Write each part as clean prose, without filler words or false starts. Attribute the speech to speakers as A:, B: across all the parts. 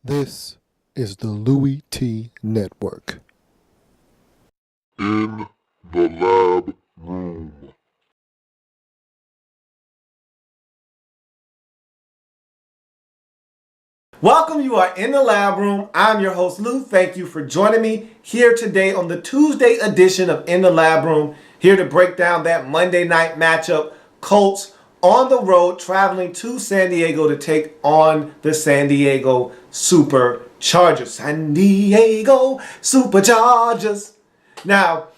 A: This is the Louie T Network.
B: In the Lab Room.
C: Welcome, you are in the Lab Room. I'm your host, Lou. Thank you for joining me here today on the Tuesday edition of In the Lab Room, here to break down that Monday night matchup. Colts on the road, traveling to San Diego to take on the San Diego Superchargers. San Diego Superchargers. Now,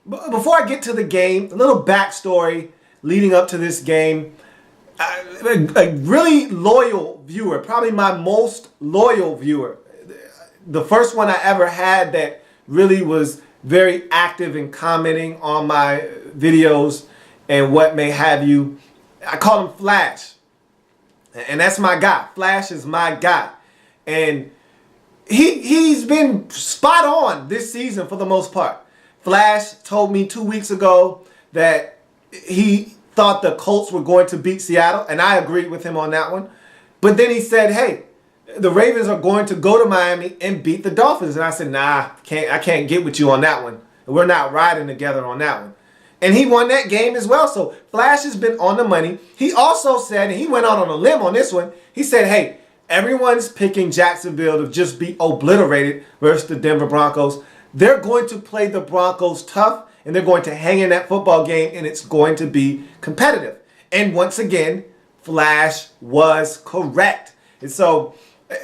C: before I get to the game, a little backstory leading up to this game. A really loyal viewer, probably my most loyal viewer. The first one I ever had that really was very active in commenting on my videos and what may have you. I call him Flash. And that's my guy. Flash is my guy. And he's been spot on this season for the most part. Flash told me 2 weeks ago that he thought the Colts were going to beat Seattle, and I agreed with him on that one. But then he said, hey, the Ravens are going to go to Miami and beat the Dolphins. And I said, nah, I can't get with you on that one. We're not riding together on that one. And he won that game as well. So Flash has been on the money. He also said, and he went out on a limb on this one, he said, hey, everyone's picking Jacksonville to just be obliterated versus the Denver Broncos. They're going to play the Broncos tough, and they're going to hang in that football game, and it's going to be competitive. And once again, Flash was correct. And so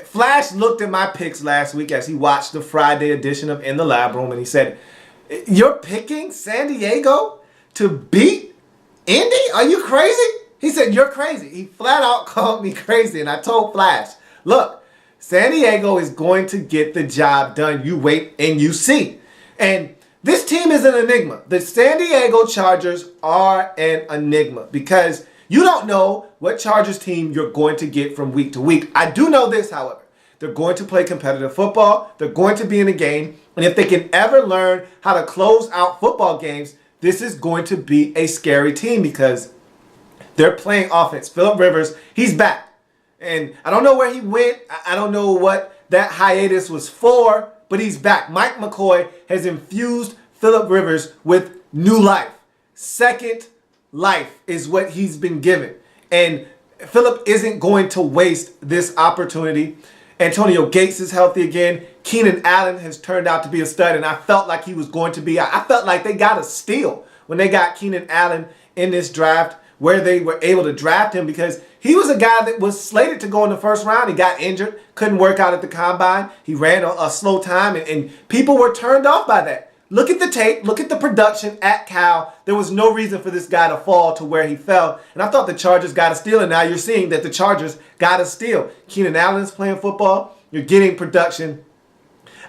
C: Flash looked at my picks last week as he watched the Friday edition of In the Lab Room, and he said, you're picking San Diego to beat Indy? Are you crazy? He said, you're crazy. He flat out called me crazy, and I told Flash, look, San Diego is going to get the job done. You wait and you see. And this team is an enigma. The San Diego Chargers are an enigma because you don't know what Chargers team you're going to get from week to week. I do know this, however. They're going to play competitive football. They're going to be in a game. And if they can ever learn how to close out football games, this is going to be a scary team because they're playing offense. Phillip Rivers, he's back. And I don't know where he went. I don't know what that hiatus was for, but he's back. Mike McCoy has infused Phillip Rivers with new life. Second life is what he's been given. And Phillip isn't going to waste this opportunity. Antonio Gates is healthy again. Keenan Allen has turned out to be a stud, and I felt like he was going to be. I felt like they got a steal when they got Keenan Allen in this draft, where they were able to draft him because he was a guy that was slated to go in the first round. He got injured, couldn't work out at the combine. He ran a slow time, and people were turned off by that. Look at the tape. Look at the production at Cal. There was no reason for this guy to fall to where he fell. And I thought the Chargers got a steal, and now you're seeing that the Chargers got a steal. Keenan Allen is playing football. You're getting production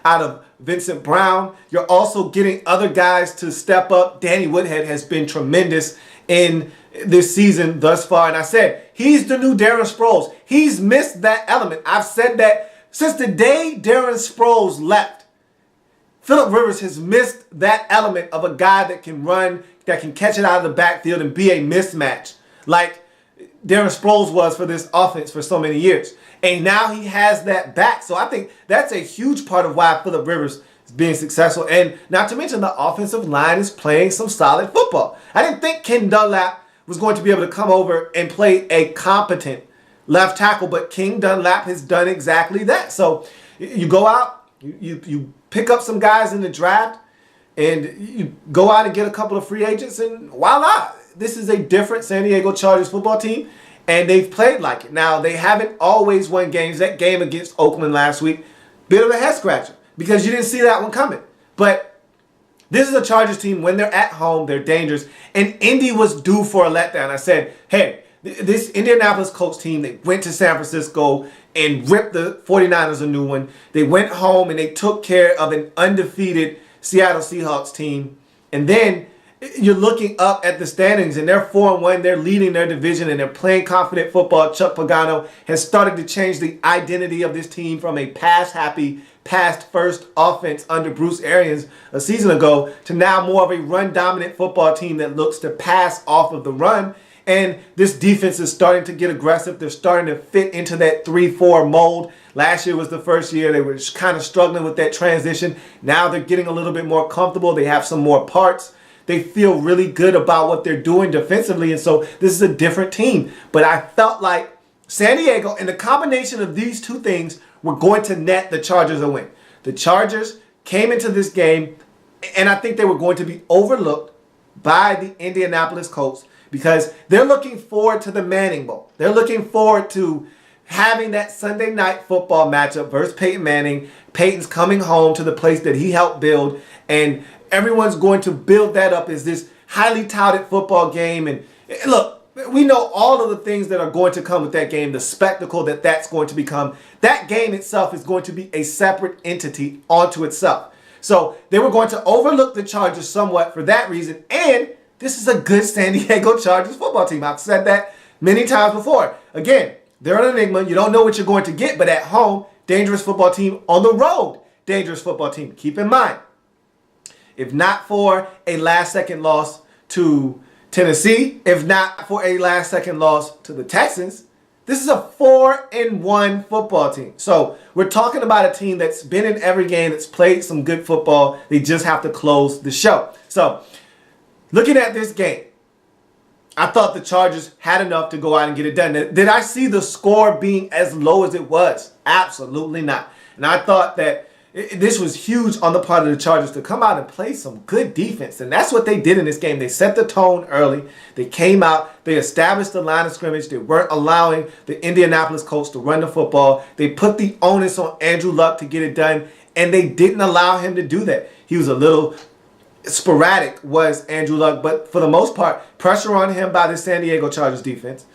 C: out of Vincent Brown. You're also getting other guys to step up. Danny Woodhead has been tremendous in this season thus far. And I said, he's the new Darren Sproles. He's missed that element. I've said that since the day Darren Sproles left. Phillip Rivers has missed that element of a guy that can run, that can catch it out of the backfield and be a mismatch like Darren Sproles was for this offense for so many years. And now he has that back. So I think that's a huge part of why Phillip Rivers is being successful. And not to mention the offensive line is playing some solid football. I didn't think Ken Dunlap was going to be able to come over and play a competent left tackle, but King Dunlap has done exactly that. So you go out, you pick up some guys in the draft, and you go out and get a couple of free agents, and voila, this is a different San Diego Chargers football team, and they've played like it. Now, they haven't always won games. That game against Oakland last week, bit of a head scratcher because you didn't see that one coming. But this is a Chargers team. When they're at home, they're dangerous. And Indy was due for a letdown. I said, hey, this Indianapolis Colts team, they went to San Francisco and ripped the 49ers a new one. They went home and they took care of an undefeated Seattle Seahawks team. And then you're looking up at the standings, and they're 4-1. They're leading their division, and they're playing confident football. Chuck Pagano has started to change the identity of this team from a pass-happy, pass-first offense under Bruce Arians a season ago to now more of a run-dominant football team that looks to pass off of the run. And this defense is starting to get aggressive. They're starting to fit into that 3-4 mold. Last year was the first year they were kind of struggling with that transition. Now they're getting a little bit more comfortable. They have some more parts. They feel really good about what they're doing defensively, and so this is a different team. But I felt like San Diego and the combination of these two things were going to net the Chargers a win. The Chargers came into this game, and I think they were going to be overlooked by the Indianapolis Colts because they're looking forward to the Manning Bowl. They're looking forward to having that Sunday night football matchup versus Peyton Manning. Peyton's coming home to the place that he helped build, and everyone's going to build that up as this highly touted football game. And look, we know all of the things that are going to come with that game, the spectacle that that's going to become. That game itself is going to be a separate entity onto itself. So they were going to overlook the Chargers somewhat for that reason. And this is a good San Diego Chargers football team. I've said that many times before. Again, they're an enigma. You don't know what you're going to get. But at home, dangerous football team. On the road, dangerous football team. Keep in mind, if not for a last-second loss to Tennessee, if not for a last-second loss to the Texans, this is a 4-1 football team. So we're talking about a team that's been in every game, that's played some good football. They just have to close the show. So looking at this game, I thought the Chargers had enough to go out and get it done. Did I see the score being as low as it was? Absolutely not. And I thought that this was huge on the part of the Chargers to come out and play some good defense. And that's what they did in this game. They set the tone early. They came out. They established the line of scrimmage. They weren't allowing the Indianapolis Colts to run the football. They put the onus on Andrew Luck to get it done, and they didn't allow him to do that. He was a little sporadic, was Andrew Luck, but for the most part, pressure on him by the San Diego Chargers defense.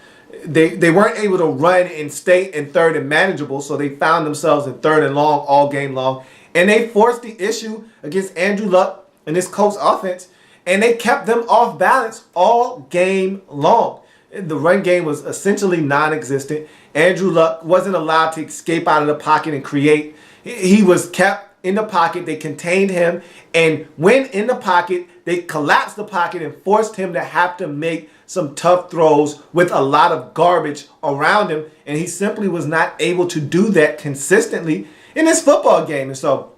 C: They weren't able to run and stay in third and manageable, so they found themselves in third and long all game long. And they forced the issue against Andrew Luck and this Colts offense, and they kept them off balance all game long. The run game was essentially non-existent. Andrew Luck wasn't allowed to escape out of the pocket and create. He was kept in the pocket. They contained him, and when in the pocket, they collapsed the pocket and forced him to have to make some tough throws with a lot of garbage around him, and he simply was not able to do that consistently in this football game. And so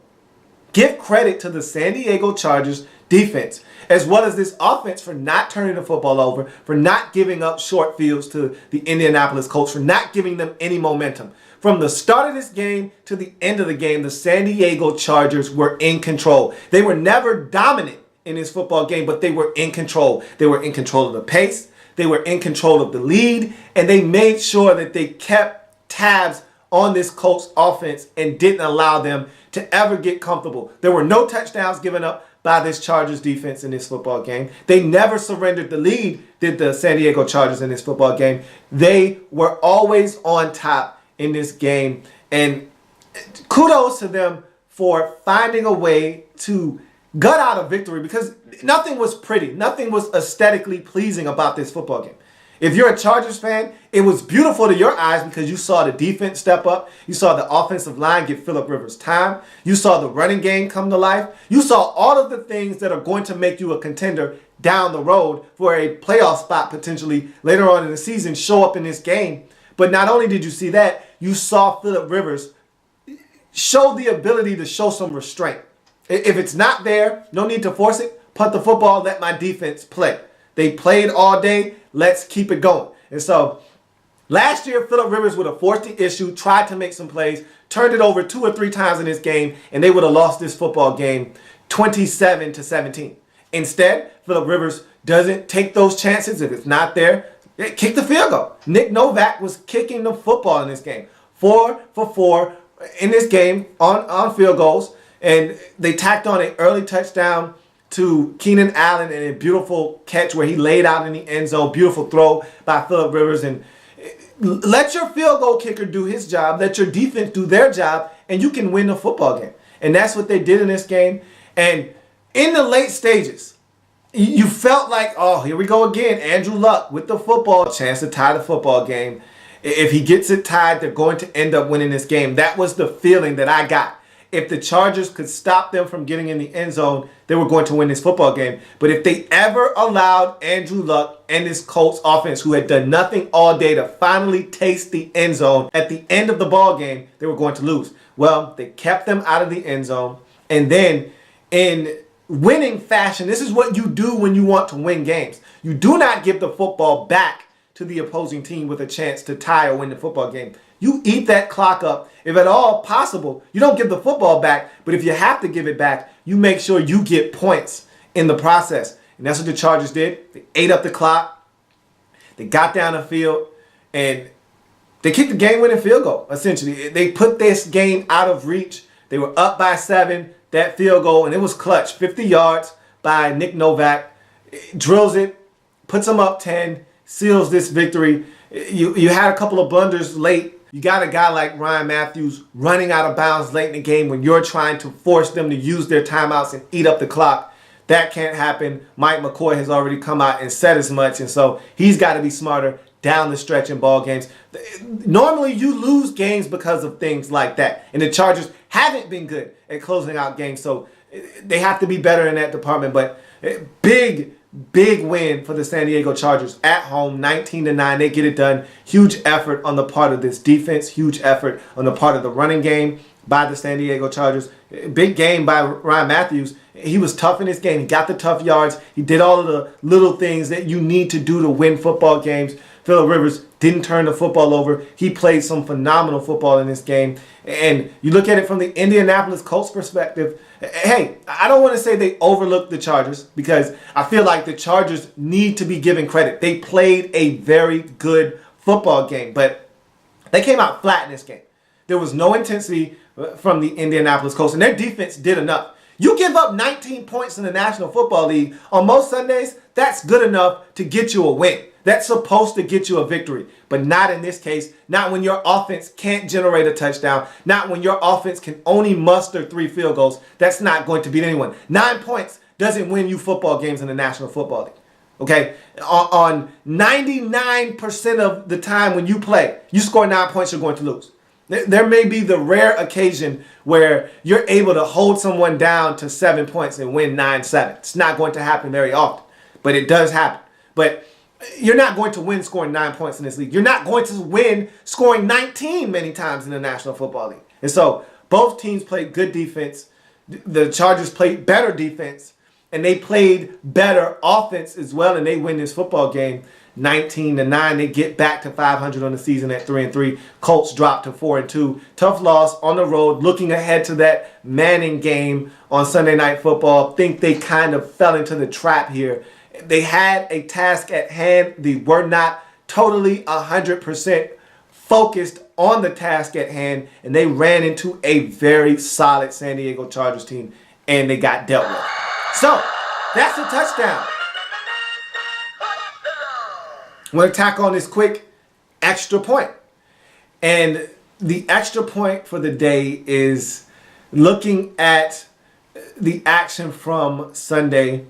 C: give credit to the San Diego Chargers defense as well as this offense for not turning the football over, for not giving up short fields to the Indianapolis Colts, for not giving them any momentum. From the start of this game to the end of the game, the San Diego Chargers were in control. They were never dominant in this football game, but they were in control. They were in control of the pace. They were in control of the lead, and they made sure that they kept tabs on this Colts offense and didn't allow them to ever get comfortable. There were no touchdowns given up by this Chargers defense in this football game. They never surrendered the lead, did the San Diego Chargers in this football game. They were always on top in this game, and kudos to them for finding a way to gut out a victory, because nothing was pretty. Nothing was aesthetically pleasing about this football game. If you're a Chargers fan, it was beautiful to your eyes because you saw the defense step up. You saw the offensive line get Phillip Rivers time. You saw the running game come to life. You saw all of the things that are going to make you a contender down the road for a playoff spot potentially later on in the season show up in this game. But not only did you see that, you saw Phillip Rivers show the ability to show some restraint. If it's not there, no need to force it. Punt the football, let my defense play. They played all day. Let's keep it going. And so last year, Phillip Rivers would have forced the issue, tried to make some plays, turned it over 2 or 3 times in this game, and they would have lost this football game 27-17. Instead, Phillip Rivers doesn't take those chances. If it's not there, kick the field goal. Nick Novak was kicking the football in this game. 4 for 4 in this game on field goals. And they tacked on an early touchdown to Keenan Allen and a beautiful catch where he laid out in the end zone. Beautiful throw by Phillip Rivers. And let your field goal kicker do his job. Let your defense do their job, and you can win the football game. And that's what they did in this game. And in the late stages, you felt like, oh, here we go again. Andrew Luck with the football, chance to tie the football game. If he gets it tied, they're going to end up winning this game. That was the feeling that I got. if the Chargers could stop them from getting in the end zone, they were going to win this football game. But if they ever allowed Andrew Luck and this Colts offense, who had done nothing all day, to finally taste the end zone at the end of the ball game, they were going to lose. Well, they kept them out of the end zone. And then in winning fashion, this is what you do when you want to win games. You do not give the football back to the opposing team with a chance to tie or win the football game. You eat that clock up. If at all possible, you don't give the football back, but if you have to give it back, you make sure you get points in the process. And that's what the Chargers did. They ate up the clock. They got down the field, and they kicked the game-winning field goal, essentially. They put this game out of reach. They were up by 7, that field goal, and it was clutch. 50 yards by Nick Novak. Drills it, puts them up 10, seals this victory. You had a couple of blunders late. You got a guy like Ryan Matthews running out of bounds late in the game when you're trying to force them to use their timeouts and eat up the clock. That can't happen. Mike McCoy has already come out and said as much, and so he's got to be smarter down the stretch in ball games. Normally, you lose games because of things like that, and the Chargers haven't been good at closing out games, so they have to be better in that department. But big win for the San Diego Chargers at home, 19-9. They get it done. Huge effort on the part of this defense. Huge effort on the part of the running game by the San Diego Chargers. Big game by Ryan Matthews. He was tough in this game. He got the tough yards. He did all of the little things that you need to do to win football games. Phillip Rivers didn't turn the football over. He played some phenomenal football in this game. And you look at it from the Indianapolis Colts perspective, hey, I don't want to say they overlooked the Chargers, because I feel like the Chargers need to be given credit. They played a very good football game, but they came out flat in this game. There was no intensity from the Indianapolis Colts, and their defense did enough. You give up 19 points in the National Football League on most Sundays, that's good enough to get you a win. That's supposed to get you a victory, but not in this case. Not when your offense can't generate a touchdown. Not when your offense can only muster 3 field goals. That's not going to beat anyone. 9 points doesn't win you football games in the National Football League. Okay? On 99% of the time when you play, you score 9 points, you're going to lose. There may be the rare occasion where you're able to hold someone down to 7 points and win 9-7. It's not going to happen very often, but it does happen. But you're not going to win scoring 9 points in this league. You're not going to win scoring 19 many times in the National Football League. And so both teams played good defense. The Chargers played better defense, and they played better offense as well, and they win this football game 19-9. They get back to 500 on the season at 3-3. Colts drop to 4-2. Tough loss on the road. Looking ahead to that Manning game on Sunday Night Football, think they kind of fell into the trap here. They had a task at hand. They were not totally 100% focused on the task at hand, and they ran into a very solid San Diego Chargers team, and they got dealt with. So, that's a touchdown. I'm going to tack on this quick extra point. And the extra point for the day is looking at the action from Sunday.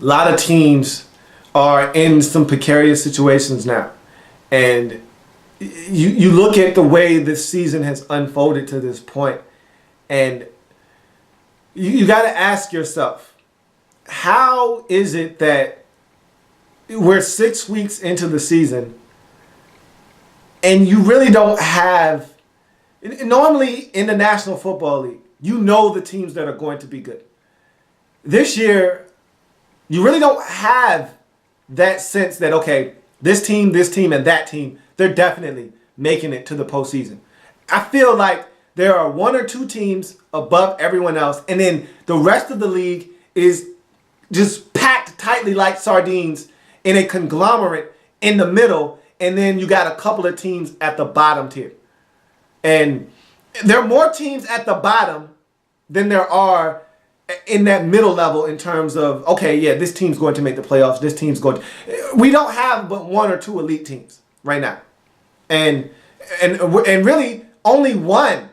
C: A lot of teams are in some precarious situations now. And you look at the way this season has unfolded to this point, and you got to ask yourself, how is it that we're 6 weeks into the season and you really don't have, normally in the National Football League, you know the teams that are going to be good. This year, you really don't have that sense that, okay, this team, and that team, they're definitely making it to the postseason. I feel like there are 1 or 2 teams above everyone else, and then the rest of the league is just packed tightly like sardines in a conglomerate in the middle, and then you got a couple of teams at the bottom tier. And there are more teams at the bottom than there are in that middle level in terms of, okay, yeah, this team's going to make the playoffs. This team's going to... We don't have but 1 or 2 elite teams right now. And really, only one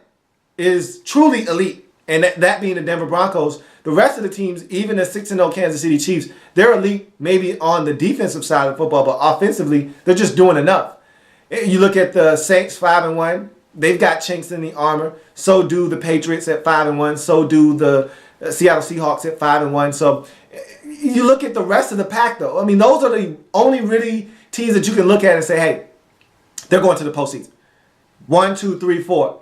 C: is truly elite, and that being the Denver Broncos. The rest of the teams, even the 6-0 Kansas City Chiefs, they're elite maybe on the defensive side of football, but offensively, they're just doing enough. You look at the Saints 5-1, they've got chinks in the armor. So do the Patriots at 5-1. So do the Seattle Seahawks at 5-1. So you look at the rest of the pack, though. I mean, those are the only really teams that you can look at and say, hey, they're going to the postseason. 1, 2, 3, 4.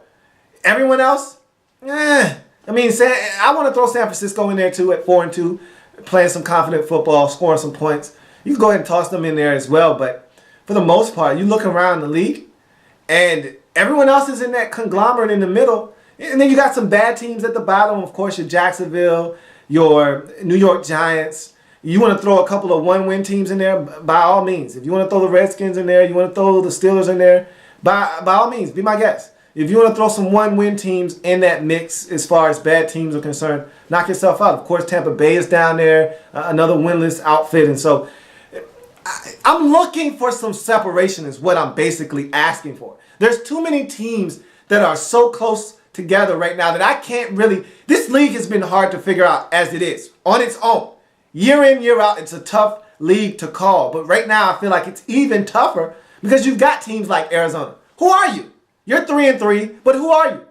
C: Everyone else, I mean, I want to throw San Francisco in there too at 4-2, playing some confident football, scoring some points. You can go ahead and toss them in there as well. But for the most part, you look around the league, and everyone else is in that conglomerate in the middle. And then you got some bad teams at the bottom. Of course, your Jacksonville, your New York Giants. You want to throw a couple of one-win teams in there, by all means. If you want to throw the Redskins in there, you want to throw the Steelers in there, by all means, be my guest. If you want to throw some one-win teams in that mix as far as bad teams are concerned, knock yourself out. Of course, Tampa Bay is down there, another winless outfit. And so I'm looking for some separation is what I'm basically asking for. There's too many teams that are so close together right now that I can't really. This league has been hard to figure out as it is on its own. Year in, year out, it's a tough league to call. But right now, I feel like it's even tougher because you've got teams like Arizona. Who are you? You're 3-3, but who are you?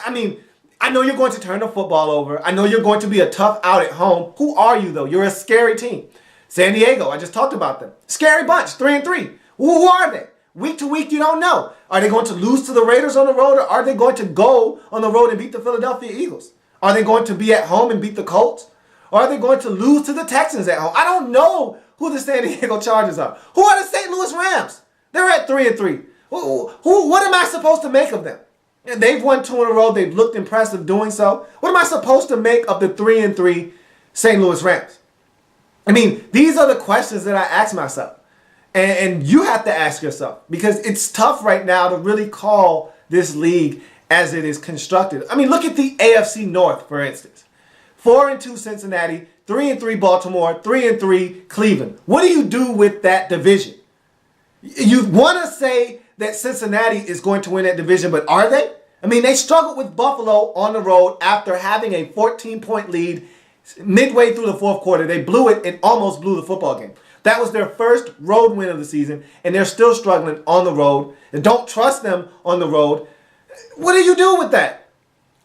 C: I mean, I know you're going to turn the football over. I know you're going to be a tough out at home. Who are you, though? You're a scary team. San Diego, I just talked about them. Scary bunch, 3-3. Who are they? Week to week, you don't know. Are they going to lose to the Raiders on the road, or are they going to go on the road and beat the Philadelphia Eagles? Are they going to be at home and beat the Colts? Or are they going to lose to the Texans at home? I don't know who the San Diego Chargers are. Who are the St. Louis Rams? They're at 3-3. What am I supposed to make of them? They've won 2 in a row. They've looked impressive doing so. What am I supposed to make of the 3-3 St. Louis Rams? I mean, these are the questions that I ask myself. And you have to ask yourself, because it's tough right now to really call this league as it is constructed. I mean, look at the AFC North, for instance. 4-2 Cincinnati, 3-3 Baltimore, 3-3 Cleveland. What do you do with that division? You want to say that Cincinnati is going to win that division, but are they? I mean, they struggled with Buffalo on the road after having a 14-point lead midway through the fourth quarter. They blew it and almost blew the football game. That was their first road win of the season, and they're still struggling on the road. And don't trust them on the road. What do you do with that?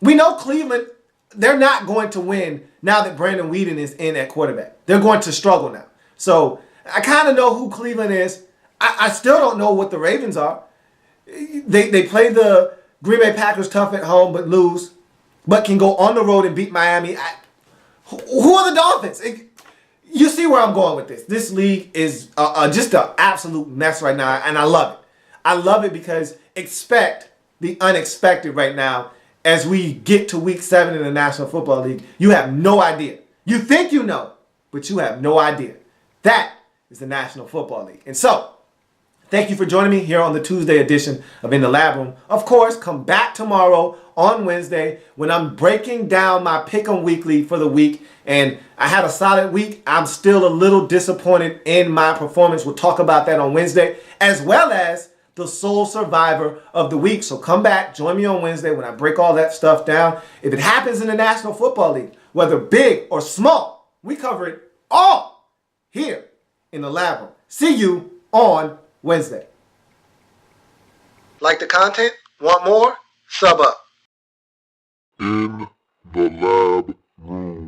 C: We know Cleveland, they're not going to win now that Brandon Weeden is in at quarterback. They're going to struggle now. So I kind of know who Cleveland is. I still don't know what the Ravens are. They play the Green Bay Packers tough at home but lose, but can go on the road and beat Miami. Who are the Dolphins? You see where I'm going with this. This league is just an absolute mess right now, and I love it. I love it because expect the unexpected right now as we get to week 7 in the National Football League. You have no idea. You think you know, but you have no idea. That is the National Football League. And so, thank you for joining me here on the Tuesday edition of In the Lab Room. Of course, come back tomorrow on Wednesday when I'm breaking down my Pick'em Weekly for the week. And I had a solid week. I'm still a little disappointed in my performance. We'll talk about that on Wednesday, as well as the sole survivor of the week. So come back, join me on Wednesday when I break all that stuff down. If it happens in the National Football League, whether big or small, we cover it all here in the Lab Room. See you on Wednesday. Like the content? Want more? Sub up.
B: In the Lab Room.